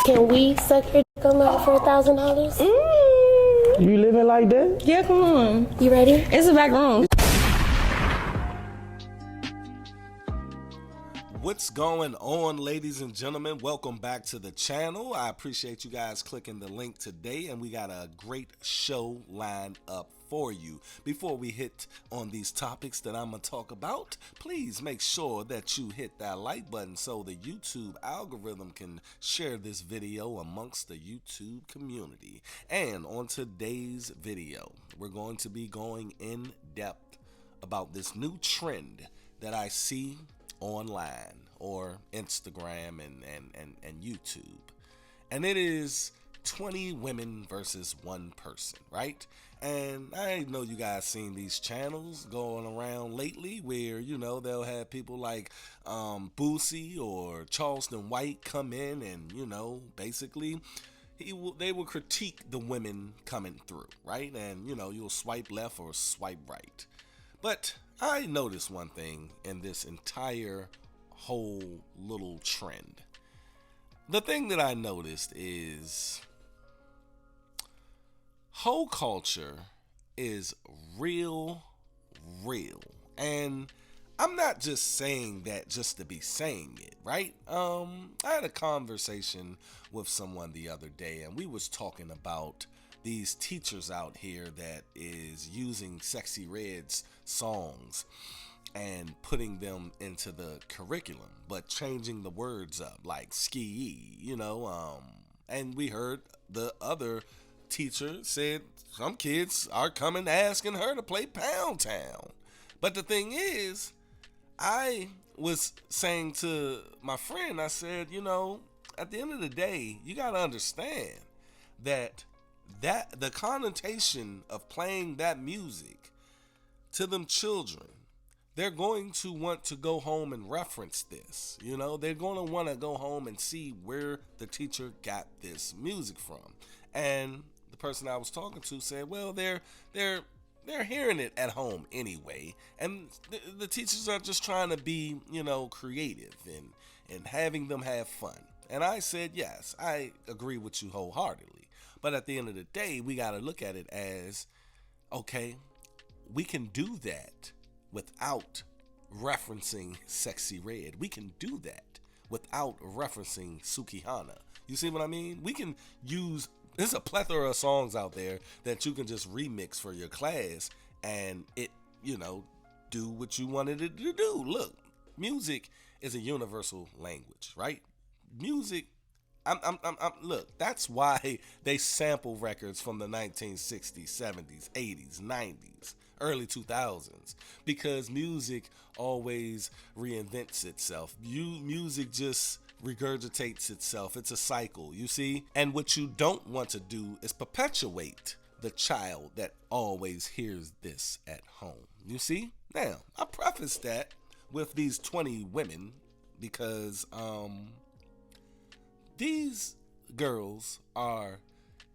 Can we suck your dick on mine for $1,000? You living like that? Yeah, come on. You ready? It's a back room. What's going on, ladies and gentlemen? Welcome back to the channel. I appreciate you guys clicking the link today, and we got a great show lined up for you. Before we hit on these topics that I'm going to talk about, please make sure that you hit that like button so the YouTube algorithm can share this video amongst the YouTube community. And on today's video, we're going to be going in depth about this new trend that I see online or Instagram and YouTube, and it is 20 women versus one person, right? And I know you guys seen these channels going around lately where, you know, they'll have people like Boosie or Charleston White come in and, you know, basically they will critique the women coming through, right? And, you know, you'll swipe left or swipe right. But I noticed one thing in this entire whole little trend. The thing that I noticed is hoe culture is real. And I'm not just saying that just to be saying it, right? I had a conversation with someone the other day, and we was talking about these teachers out here that is using Sexy Red's songs and putting them into the curriculum, but changing the words up, like ski, you know, and we heard the other teacher said some kids are coming asking her to play Pound Town. But the thing is, I was saying to my friend, I said, you know, at the end of the day, you got to understand that the connotation of playing that music to them children, they're going to want to go home and reference this. You know, they're going to want to go home and see where the teacher got this music from. And the person I was talking to said, well, they're hearing it at home anyway, and the teachers are just trying to be, you know, creative and having them have fun. And I said, yes, I agree with you wholeheartedly. But at the end of the day, we got to look at it as, okay, we can do that without referencing Sexy Red. We can do that without referencing Sukihana. You see what I mean? We can use, there's a plethora of songs out there that you can just remix for your class and it, you know, do what you wanted it to do. Look, music is a universal language, right? Music, look, that's why they sample records from the 1960s, 70s, 80s, 90s, early 2000s, because music always reinvents itself. Music just regurgitates itself. It's a cycle, you see? And what you don't want to do is perpetuate the child that always hears this at home. You see? Now, I preface that with these 20 women because these girls are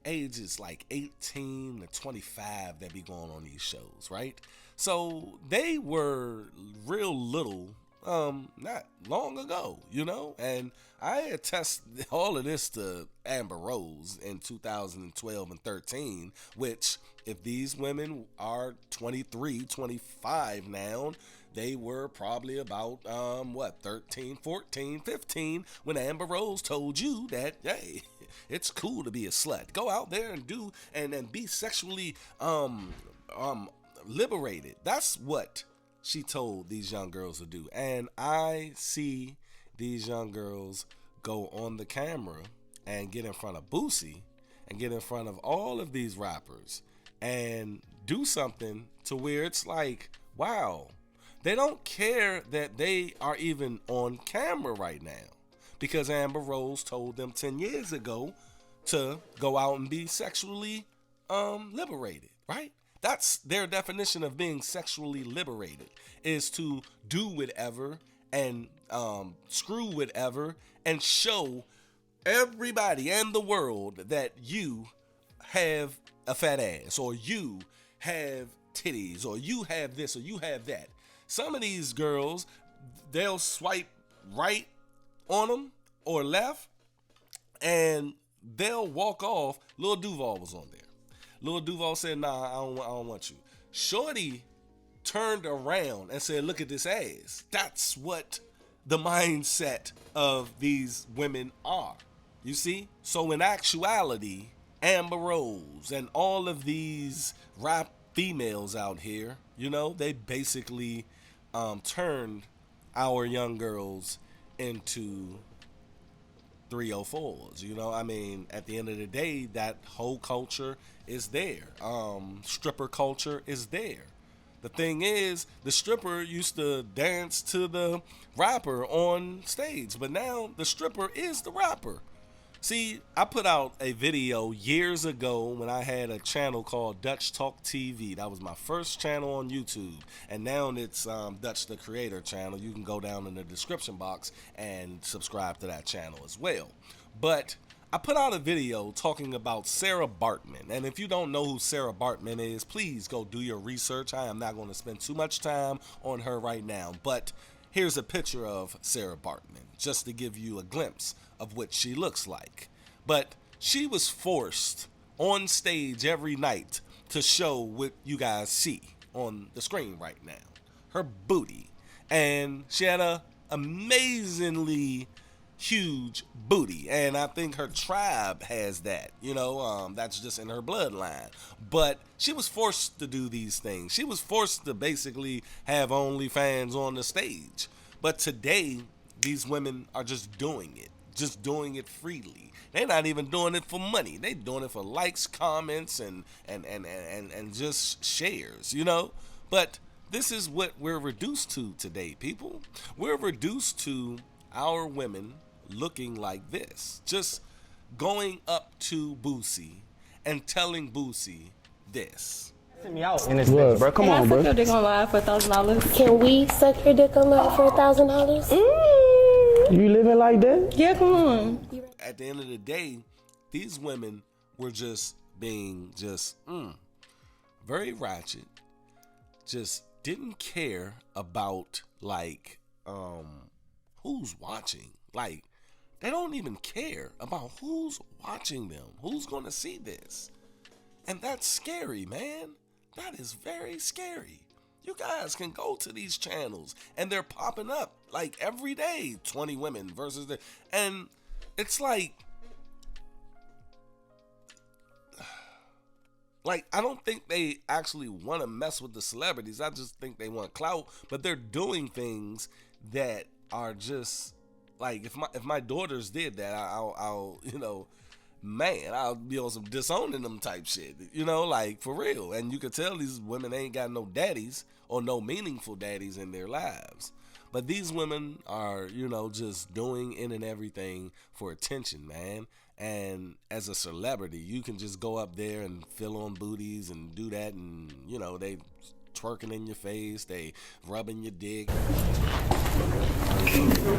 ages like 18 to 25 that be going on these shows, right? So they were real little not long ago, you know, and I attest all of this to Amber Rose in 2012 and 13, which if these women are 23, 25 now, they were probably about 13, 14, 15 when Amber Rose told you that, hey, it's cool to be a slut. Go out there and do and be sexually liberated. That's what she told these young girls to do. And I see these young girls go on the camera and get in front of Boosie and get in front of all of these rappers and do something to where it's like, wow, they don't care that they are even on camera right now because Amber Rose told them 10 years ago to go out and be sexually liberated, right? That's their definition of being sexually liberated, is to do whatever and screw whatever and show everybody and the world that you have a fat ass or you have titties or you have this or you have that. Some of these girls, they'll swipe right on them or left And they'll walk off. Lil Duval was on there. Lil Duval said, nah, I don't want you. Shorty turned around and said, look at this ass. That's what the mindset of these women are. You see? So in actuality, Amber Rose and all of these rap females out here, you know, they basically turned our young girls into 304s. You know, I mean, at the end of the day, that whole culture is there. Stripper culture is there. The thing is, the stripper used to dance to the rapper on stage, but now the stripper is the rapper. See, I put out a video years ago when I had a channel called Dutch Talk TV. That was my first channel on YouTube. And now it's Dutch the Creator channel. You can go down in the description box and subscribe to that channel as well. But I put out a video talking about Sarah Bartman. And if you don't know who Sarah Bartman is, please go do your research. I am not going to spend too much time on her right now. But here's a picture of Sarah Bartman, just to give you a glimpse of what she looks like. But she was forced on stage every night to show what you guys see on the screen right now, her booty. And she had a amazingly huge booty, and I think her tribe has that, you know, that's just in her bloodline. But she was forced to do these things. She was forced to basically have OnlyFans on the stage. But today, these women are just doing it freely. They're not even doing it for money. They're doing it for likes, comments, and just shares, you know. But this is what we're reduced to today, people. We're reduced to our women looking like this, just going up to Boosie and telling Boosie this. Me out in this bitch, bro. Come on, bro. Suck your dick on live for $1,000. Can we suck your dick on live for $1,000? You living like that? Yeah, come on. At the end of the day, these women were just being very ratchet, just didn't care about like who's watching. Like, they don't even care about who's watching them, who's gonna see this. And that's scary, man. That is very scary. You guys can go to these channels and they're popping up like every day. 20 women versus the, and it's like I don't think they actually want to mess with the celebrities. I just think they want clout, but they're doing things that are just like, if my daughters did that, I'll you know, man, I'll be on some disowning them type shit, you know, like for real. And you could tell these women ain't got no daddies or no meaningful daddies in their lives. But these women are, you know, just doing in and everything for attention, man. And as a celebrity, you can just go up there and fill on booties and do that, and you know, they twerking in your face, they rubbing your dick.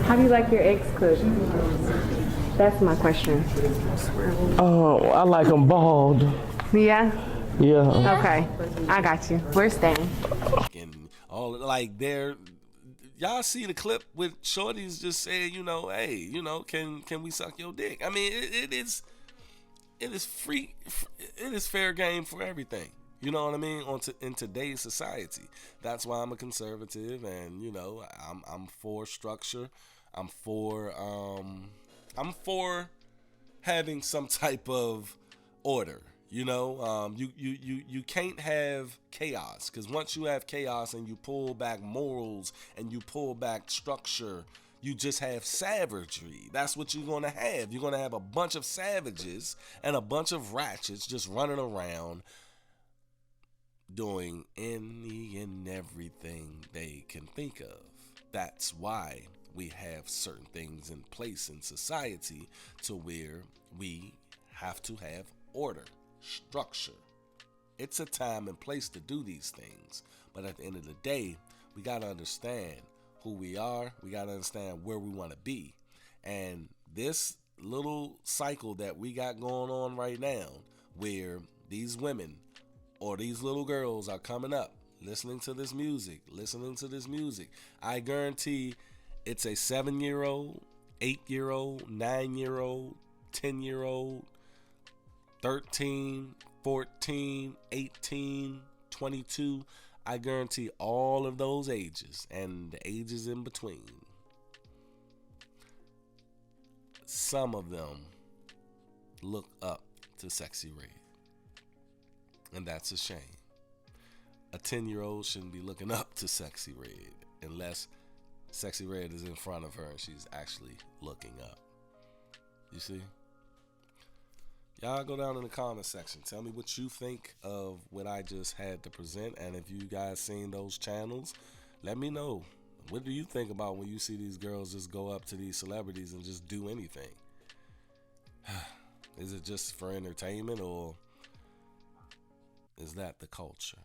How do you like your eggs cooked? That's my question. Oh, I like them bald. Yeah? Yeah. Okay. I got you. We're staying. And all like y'all see the clip with shorties just saying, you know, hey, you know, can we suck your dick? I mean, it is free. It is fair game for everything. You know what I mean? In today's society, that's why I'm a conservative, and you know, I'm for structure. I'm for having some type of order. You know, you can't have chaos, because once you have chaos and you pull back morals and you pull back structure, you just have savagery. That's what you're going to have. You're going to have a bunch of savages and a bunch of ratchets just running around doing any and everything they can think of. That's why we have certain things in place in society to where we have to have order. Structure. It's a time and place to do these things, but at the end of the day, we got to understand who we are. We got to understand where we want to be, and this little cycle that we got going on right now, where these women or these little girls are coming up listening to this music, I guarantee it's a 7-year-old, 8-year-old, 9-year-old, 10-year-old, 13, 14, 18, 22. I guarantee all of those ages and the ages in between, some of them look up to Sexy Red. And that's a shame. A 10-year-old shouldn't be looking up to Sexy Red unless Sexy Red is in front of her and she's actually looking up. You see? Y'all go down in the comment section. Tell me what you think of what I just had to present. And if you guys seen those channels, let me know. What do you think about when you see these girls just go up to these celebrities and just do anything? Is it just for entertainment, or is that the culture?